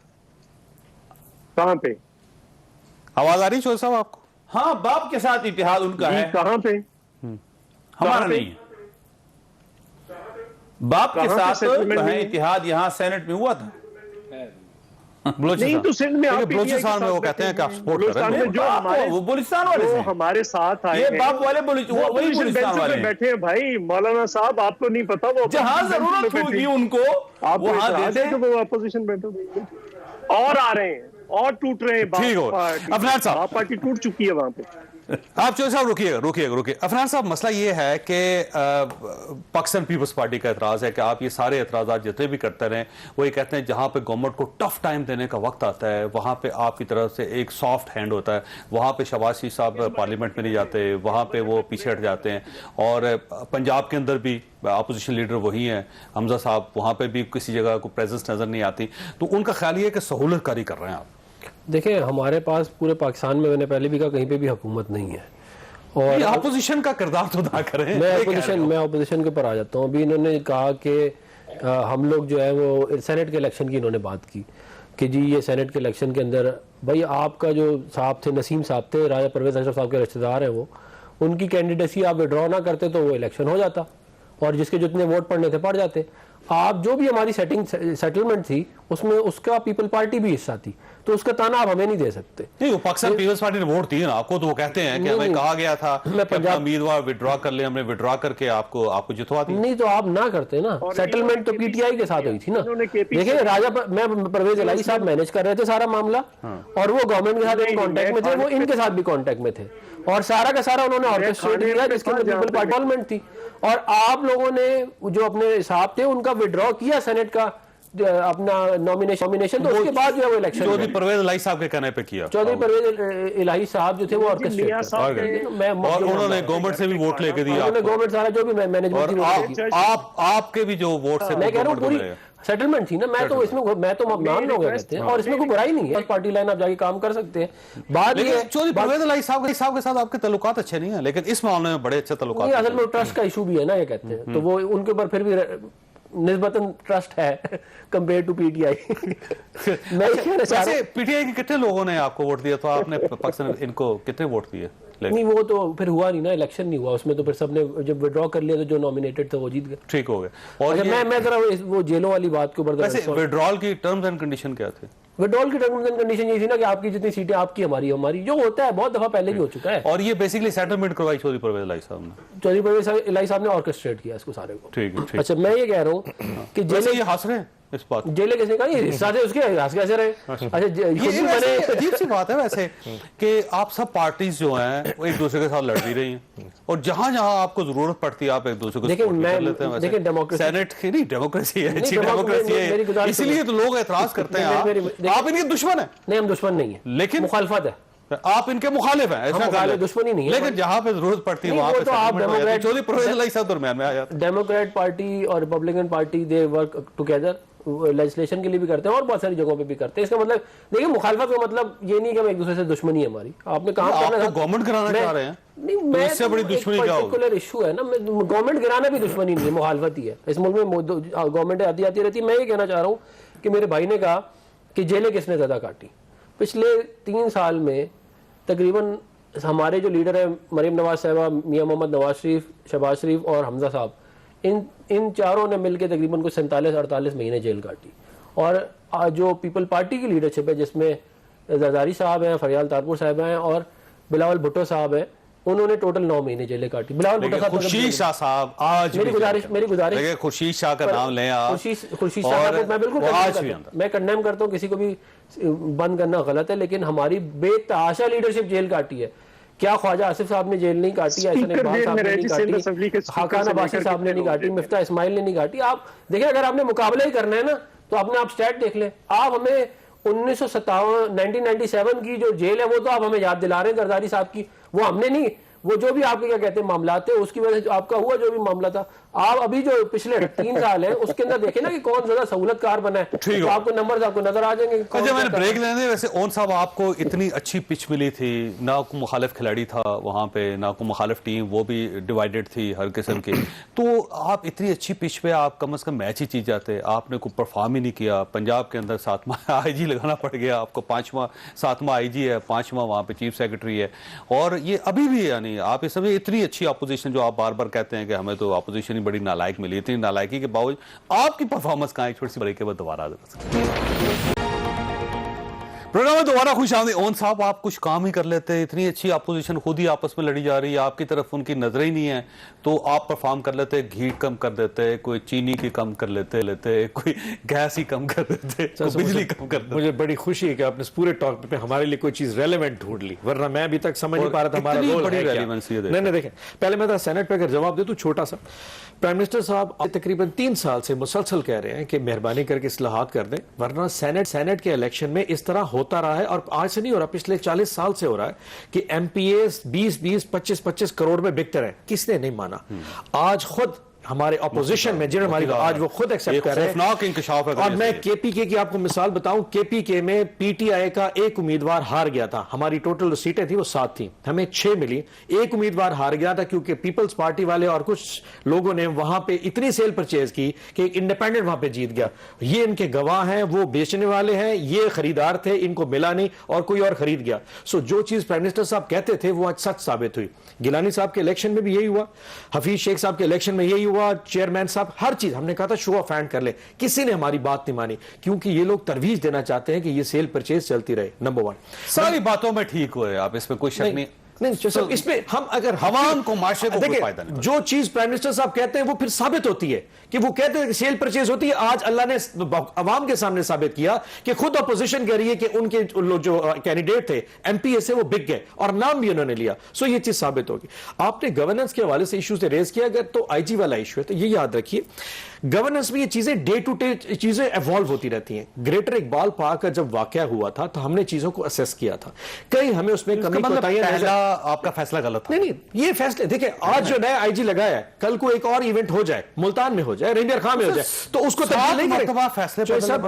कहाँ पे? आवाज आ रही चौधरी साहब आपको? हाँ, बाप के साथ इतिहाद उनका है, कहाँ पे? हमारा कहाँ पे? नहीं है। बाप के कहाँ पे साथ settlement है नहीं है? इतिहाद, यहाँ सेनेट में हुआ था। नहीं तो सिंध में आप बलोचिस्तान में वो कहते हैं कि आप सपोर्ट कर रहे हैं। जो हमारे वो बलूचिस्तान वाले जो हैं। हमारे साथ आए ये हैं, बाप वाले वो वही opposition बलूचिस्तान bench वाले पे हैं। बैठे हैं भाई। मौलाना साहब आपको नहीं पता वो जहां opposition जरूरत bench पे होगी बैठे। उनको आपको वहां इतराज देते है कि वो अपोजिशन बैठे और आ रहे हैं और टूट रहे हैं। ठीक हो। अफनान साहब। बाप पार्टी टूट चुकी है वहां पे। आप चौधरी साहब रुकिए। अफनान साहब, मसला ये है कि पाकिस्तान पीपल्स पार्टी का एतराज है कि आप ये सारे एतराज़ात जितने भी करते रहें, वो ये कहते हैं जहां पे गवर्नमेंट को टफ टाइम देने का वक्त आता है वहां पे आपकी तरफ से एक सॉफ्ट हैंड होता है, वहां पे शहबाज शरीफ साहब पार्लियामेंट में नहीं जाते, वहां पे वो पीछे हट जाते हैं। और पंजाब के अंदर भी अपोजिशन लीडर वही हैं, हमजा साहब, वहां पे भी किसी जगह को प्रेजेंस नजर नहीं आती। तो उनका ख्याल ये है कि सहूलत कारी कर रहे हैं आप। देखिए, हमारे पास पूरे पाकिस्तान में, मैंने पहले भी कहा, कहीं पे भी हुकूमत नहीं है। और अपोजिशन का किरदार तो अदा करें। मैं अपोजिशन के ऊपर आ जाता हूँ। अभी इन्होंने कहा कि हम लोग जो है वो सेनेट के इलेक्शन की इन्होंने बात की कि जी ये सेनेट के इलेक्शन के अंदर भाई आपका जो साहब थे, नसीम साहब थे, राजा परवेज अशरफ साहब के रिश्तेदार हैं, वो उनकी कैंडिडेसी आप विड्रॉ ना करते तो वो इलेक्शन हो जाता और जिसके जितने वोट पड़ने थे पड़ जाते। आप जो भी हमारी सेटलमेंट थी उसमें उसका पीपल पार्टी भी हिस्सा थी, तो उसका ताना आप हमें नहीं दे सकते। नहीं, वो पाकिस्तान पीपल्स पार्टी ने वोट दिए ना आपको, तो वो कहते हैं कि हमें कहा गया था कि अपना उम्मीदवार विड्रॉ कर ले, हमने विड्रॉ करके आपको जितवा दिया। नहीं तो आप ना करते ना, सेटलमेंट तो पीटीआई के साथ हुई थी ना। देखिए, मैं परवेज इलाही साहब मैनेज कर रहे थे सारा मामला और वो गवर्नमेंट के साथ कॉन्टेक्ट में थे, वो इनके साथ भी कॉन्टेक्ट में थे और सारा का सारा उन्होंने ऑर्केस्ट्रेट किया जिसके अंदर पीपल पार्टी इन्वॉल्वमेंट थी। और आप लोगों ने जो अपने साहब थे उनका विड्रॉ किया सेनेट का अपना नॉमिनेशन, तो उसके बाद जो है वो इलेक्शन चौधरी परवेज इलाही साहब के कहने पे किया। चौधरी परवेज इलाही साहब जो थे वो ऑर्केस्ट्रेट और उन्होंने गवर्नमेंट से भी वोट लेके दिया, उन्होंने गवर्नमेंट सारा जो भी मैनेजमेंट आपके भी जो वोट से मैं कह रहा हूँ पूरी सेटलमेंट थी ना। मैं तो इसमें मान लोग कहते हैं और इसमें कोई बुराई नहीं है। पार्टी लाइन आप जाके काम कर सकते हैं। बात ये चौधरी परवेज इलाही साहब के साथ आपके तल्लुकात अच्छे नहीं है, लेकिन इस मामले में बड़े अच्छे तल्लुकात नहीं, असल में ट्रस्ट का इशू भी है ना, ये कहते हैं, तो वो उनके ऊपर फिर भी निस्बतन ट्रस्ट है कंपेयर टू पीटीआई। मैं कहना चाह रहा हूं पीटीआई के कितने लोगों ने आपको वोट दिया, तो आपने पाकिस्तान इनको कितने वोट दिए? नहीं, वो तो फिर हुआ नहीं ना, इलेक्शन नहीं हुआ उसमें, तो फिर सबने जब विड्रॉ कर लिया तो जो नॉमिनेटेड थे वो जीत गए। ठीक हो गए। और मैं जरा वो जेलों वाली बात के ऊपर, विड्रॉल की टर्म्स एंड कंडीशन क्या थे? विड्रॉल की टर्म्स एंड कंडीशन ये थी ना कि आपकी जितनी सीटें आपकी, हमारी जो होता है बहुत दफा पहले भी हो चुका है। और ये बेसिकली सेटलमेंट करवाई चौधरी परवेज इलाही साहब ने। चौधरी परवेज इलाही साहब ने ऑर्केस्ट्रेट किया इसको सारे को। ठीक है। अच्छा, मैं ये कह रहा हूँ कि जेले ये हंस रहे हैं इस बात, जेले किसने कहा ये हिस्सा थे उसके, हंस कैसे रहे? अच्छा, ये अजीब सी बात है वैसे कि आप सब पार्टीज जो हैं वो एक दूसरे के साथ लड़ भी रही हैं और जहां जहां आपको जरूरत पड़ती है आप एक दूसरे को सपोर्ट कर लेते हैं। देखिए, डेमोक्रेसी, सेनेट की नहीं, डेमोक्रेसी है, अच्छी डेमोक्रेसी है, इसीलिए तो लोग एतराज करते हैं। आप इनके दुश्मन है? नहीं, हम दुश्मन नहीं है, लेकिन मुखालफत है। आप इनके मुखालिफ हैं, ऐसा दुश्मनी नहीं है, लेकिन जहां पे जरूरत पड़ती है वहां पे तो आप डेमोक्रेट, चौधरी परवेज इलाही साहब दरमियान में आ जाते हैं। डेमोक्रेट पार्टी और Republican party they work together, legislation के लिए भी करते हैं और बहुत सारी जगहों पे भी करते हैं। इसका मतलब देखिए, मुखालफत का मतलब ये नहीं कि हम एक दूसरे से दुश्मनी है हमारी। आपने कहा गवर्नमेंट गिराना चाह रहे हैं, नहीं, मैं इससे बड़ी दुश्मनी क्या होगी? पर्टिकुलर इशू है ना, गवर्नमेंट गिराना भी दुश्मनी नहीं है, मुखालफत ही है। इस मुल्क में गवर्नमेंट आती रहती है। मैं ये कहना चाह रहा हूँ कि मेरे भाई ने कहा कि जेलें किसने ज्यादा काटी। पिछले 3 साल में तकरीबन हमारे जो लीडर है, मरीम नवाज साहबा, मियां मोहम्मद नवाज शरीफ, शहबाज शरीफ और हमजा साहब, इन चारों ने मिलकर तकरीबन कुछ 47-48 महीने जेल काटी। और जो पीपल पार्टी की लीडरशिप है, जिसमें जरदारी साहब हैं, फरियाल तारपुर साहब हैं और बिलावल भुट्टो साहब हैं, उन्होंने टोटल 9 महीने जेलें काटी। बिलावल भुट्टो साहब, खुर्शीद शाह साहब आज मेरी गुजारिश खुर्शीद शाह का नाम लें आप। खुर्शीद शाह को मैं बिल्कुल मैं कंडेम करता हूँ, किसी को भी बंद करना गलत है, लेकिन हमारी बेतहाशा लीडरशिप जेल काटी है। क्या ख्वाजा आसिफ साहब ने जेल नहीं काटी, ऐसा इकबाल साहब ने नहीं काटी, हाकान अब्बासी साहब ने नहीं काटी, मिफ्ता इस्माइल ने नहीं काटी। आप देखिए, अगर आपने मुकाबला ही करना है ना तो अपने आप स्टैट देख लें। आप हमें 1997 की जो जेल है वो तो आप हमें याद दिला रहे हैं जरदारी साहब की, वो हमने नहीं, वो जो भी आपके क्या कहते हैं मामला थे उसकी वजह से आपका हुआ जो भी मामला था। आप अभी जो पिछले 3 साल है उसके अंदर देखें ना कि कौन ज्यादा सहूलतकार बना है, तो आपको नंबर आपको नजर आ जाएंगे। अच्छा, मैंने ब्रेक लेने, वैसे ओन साहब आपको इतनी अच्छी पिच मिली थी, ना कोई मुखालिफ खिलाड़ी था वहां पे, ना कोई मुखालिफ टीम, वो भी डिवाइडेड थी हर किस्म की, तो आप इतनी अच्छी पिच पे आप कम से कम मैच ही जीत जाते। आपने कोई परफॉर्म ही नहीं किया। पंजाब के अंदर 7वां IG लगाना पड़ गया आपको, 7वां IG है, 5वां वहां पे चीफ सेक्रेटरी है, और ये अभी भी यानी आप इस समय इतनी अच्छी अपोजिशन, जो आप बार बार कहते हैं कि हमें तो अपोजिशन ही बड़ी नालायक मिली, इतनी नालायकी के बावजूद आपकी परफॉर्मेंस कहाँ है? छोटी सी ब्रेक के बाद दोबारा प्रोग्राम में दोबारा खुश आमदीद। ओन साहब, आप कुछ काम ही कर लेते, इतनी अच्छी अपोजिशन खुद ही आपस में लड़ी जा रही है, आपकी तरफ उनकी नजर ही नहीं है, तो आप परफॉर्म कर लेते, घी कम कर देते, कोई चीनी की कम कर लेते, कोई गैस ही कम कर देते, कोई बिजली कम कर देते। मुझे बड़ी खुशी है कि आपने इस पूरे टॉक पे हमारे लिए कोई चीज रेलेवेंट ढूंढ ली, वरना मैं अभी तक समझ नहीं पा रहा था हमारा रोल है क्या। नहीं देखें, पहले मैं सेनेट पे अगर जवाब दे दूं छोटा सा। प्राइम मिनिस्टर साहब तकरीबन 3 साल से मुसलसल कह रहे हैं कि मेहरबानी करके इस्लाहात कर दें, वरना सेनेट के इलेक्शन में इस तरह होता रहा है, और आज से नहीं हो रहा, पिछले 40 साल से हो रहा है कि MPAs 20-20, 25-25 करोड़ में बिकते रहे। किसने नहीं माना? आज खुद हमारे ऑपोजिशन में जिन्होंने हमारी आज वो खुद एक्सेप्ट कर रहे हैं। और मैं KPK की आपको मिसाल बताऊं, KPK में PTI का एक उम्मीदवार हार गया था, हमारी टोटल सीटें थी वो 7 थी, हमें 6 मिली, एक उम्मीदवार हार गया था क्योंकि पीपल्स पार्टी वाले और कुछ लोगों ने वहां पे इतनी सेल परचेज की कि एक इंडिपेंडेंट वहां पे जीत गया। ये इनके गवाह हैं, वो बेचने वाले हैं, ये खरीदार थे, इनको मिला नहीं और कोई और खरीद गया। सो जो चीज प्राइम मिनिस्टर साहब कहते थे वो आज सच साबित हुई। गिलानी साहब के इलेक्शन में भी यही हुआ, हफीज शेख साहब के इलेक्शन में यही हुआ, चेयरमैन साहब, हर चीज हमने कहा था शो ऑफ हैंड कर ले, किसी ने हमारी बात नहीं मानी, क्योंकि ये लोग तरवीज देना चाहते हैं कि ये सेल परचेज चलती रहे। नंबर 1, सारी बातों में ठीक हुए आप, इसमें कोई शक नहीं। इसमें हम अगर हवाम को माशरे को कोई फायदा नहीं, जो चीज प्राइम मिनिस्टर साहब कहते हैं वो फिर साबित होती है कि वो कहते हैं कि सेल परचेज होती है। आज अल्लाह ने अवाम के सामने साबित किया कि खुद अपोजिशन कह रही है कि उनके जो कैंडिडेट थे MPA से वो बिक गए और नाम भी उन्होंने लिया। सो ये चीज साबित होगी। आपने गवर्नेंस के हवाले से इशू से रेज किया, अगर तो IG वाला इशू है तो ये याद रखिए, गवर्नेंस में ये चीजें डे टू डे चीजें एवॉल्व होती रहती हैं। ग्रेटर इकबाल पार्क का जब वाकया हुआ था तो हमने चीजों को असेस किया था, कई हमें उसमें कमी आपका फैसला गलत था। नहीं, ये फैसले देखिए, आज जो नया IG लगाया है, कल को एक और इवेंट हो जाए, मुल्तान में हो जाए, रेंजर खां में हो जाए, तो उसको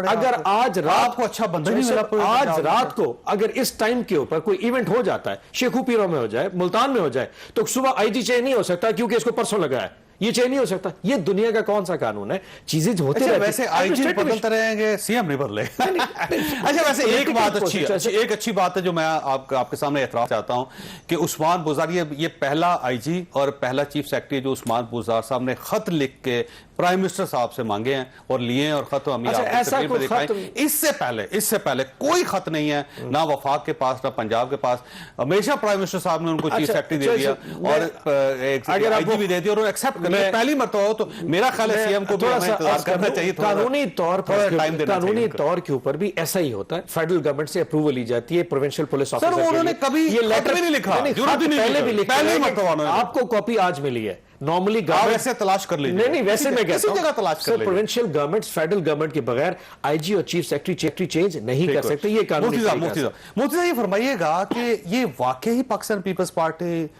अगर आज रात को अच्छा बंदा नहीं मिला, आज रात को अगर इस टाइम के ऊपर कोई इवेंट हो जाता है, शेखुपीरा में हो जाए, मुल्तान में हो जाए, तो सुबह IG चेंज नहीं हो सकता क्योंकि इसको परसों लगाया है, ये चेंज नहीं हो सकता। ये दुनिया का कौन सा कानून है? चीजें होती रहती हैं। वैसे IG बदलते रहेंगे, CM नहीं बदले। अच्छा, वैसे एक बात अच्छी बात है जो मैं आपके सामने एतराफ चाहता हूं कि उस्मान बुज़ार, ये पहला IG और पहला चीफ सेक्रेटरी जो उस्मान बुज़ार साहब ने खत लिख के प्राइम मिनिस्टर साहब से मांगे हैं और लिए हैं, और खत इससे पहले कोई खत नहीं है, ना वफाक के पास ना पंजाब के पास। हमेशा प्राइम मिनिस्टर साहब ने उनको चीफ सेक्रेटरी दे दिया और IG भी दे दिया और एक्सेप्ट कर लिया। पहली मरतबा हो तो मेरा ख्याल है CM को भी इंतजार करना चाहिए, कानूनी तौर के ऊपर भी ऐसा ही होता है। फेडरल गवर्नमेंट से अप्रूवल ली जाती है, प्रोविंशियल पुलिस ऑफिसर, उन्होंने कभी ये लेटर भी नहीं लिखा, पहले भी लिखा, आपको कॉपी आज मिली है। नॉर्मली वैसे तलाश कर लीजिए। नहीं, वैसे मैं कहता हूं, जगह तलाश कर लीजिए। प्रोविंशियल गवर्नमेंट फेडरल गवर्नमेंट के बगैर IG और चीफ सेक्रेटरी चेंज नहीं कर सकते। ये कानूनी मुफ्ती साहब ये फरमाइएगा कि ये वाकई पाकिस्तान पीपल्स पार्टी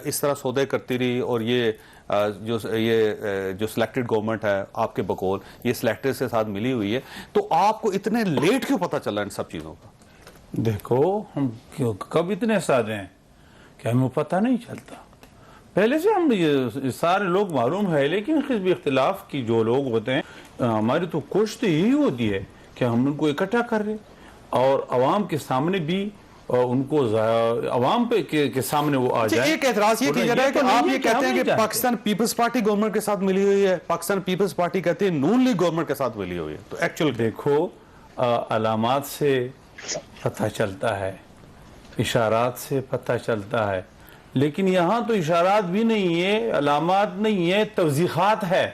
इस तरह सौदे करती रही और ये जो सिलेक्टेड गवर्नमेंट है आपके बकौल ये सिलेक्टेड से साथ मिली हुई है, तो आपको इतने लेट क्यों पता चला इन सब चीजों का? देखो, हम कब इतने सादे हैं कि हमें पता नहीं चलता। पहले से हम ये सारे लोग मालूम है, लेकिन हिज़्ब इख्तिलाफ की जो लोग होते हैं, हमारी तो कोशिश तो यही होती है कि हम उनको इकट्ठा कर रहे और अवाम के सामने भी उनको अवाम पे के सामने वो आ जाए। एक एतराज ये किया जा रहा है कि आप ये कहते हैं कि पाकिस्तान पीपल्स पार्टी गवर्नमेंट के साथ मिली हुई है, पाकिस्तान पीपल्स पार्टी कहती है नून लीग गवर्नमेंट के साथ मिली हुई है, तो एक्चुअल देखो, अलामात से पता चलता है, इशारात से पता चलता है, लेकिन यहाँ तो इशारात भी नहीं है, अलामात नहीं है, तवजीहात है।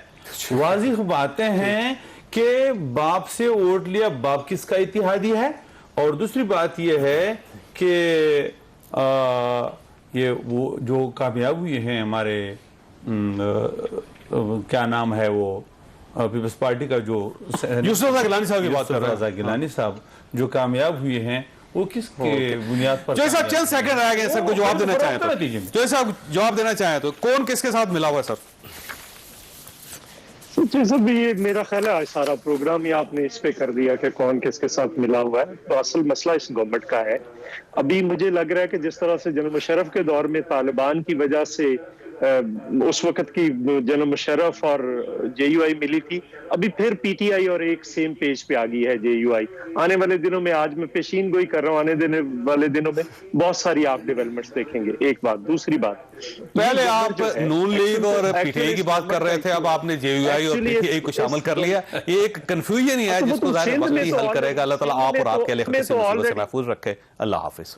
वाज़िह बातें हैं कि बाप से वोट लिया, बाप किसका इत्तेहादी है। और दूसरी बात यह है कि ये वो जो कामयाब हुए हैं हमारे क्या नाम है वो पीपल्स पार्टी का जो यूसुफ गिलानी साहब की बात कर रहे हैं, गिलानी साहब जो कामयाब हुए हैं वो किसके बुनियाद पर? जो साहब चंद सेकंड रह गए, सर को जवाब देना चाहें तो, जो साहब जवाब देना चाहें तो कौन किसके साथ मिला हुआ है सर? सब ये मेरा ख्याल है आज सारा प्रोग्राम ही आपने इस पे कर दिया कि कौन किसके साथ मिला हुआ है। तो असल मसला इस गवर्नमेंट का है। अभी मुझे लग रहा है कि जिस तरह से जनरल मुशर्रफ के दौर में तालिबान की वजह से उस वक्त की जनरल मुशर्रफ और जेयूआई मिली थी, अभी फिर पीटीआई और एक सेम पेज पे आ गई है जेयूआई। आने वाले दिनों में, आज मैं पेशीन गोई कर रहा हूँ, आने वाले दिनों में बहुत सारी आप डेवलपमेंट्स देखेंगे। एक बात। दूसरी बात, पहले आप नून लीग और पीटीआई की बात कर रहे थे, अब आपने जेयूआई और पीटीआई को शामिल कर लिया। ये एक कंफ्यूजन ही है जिसको ज़ाहिर वक्त ही हल करेगा। अल्लाह ताला आप और आपके लिए महफूज रखे। अल्लाह हाफिज।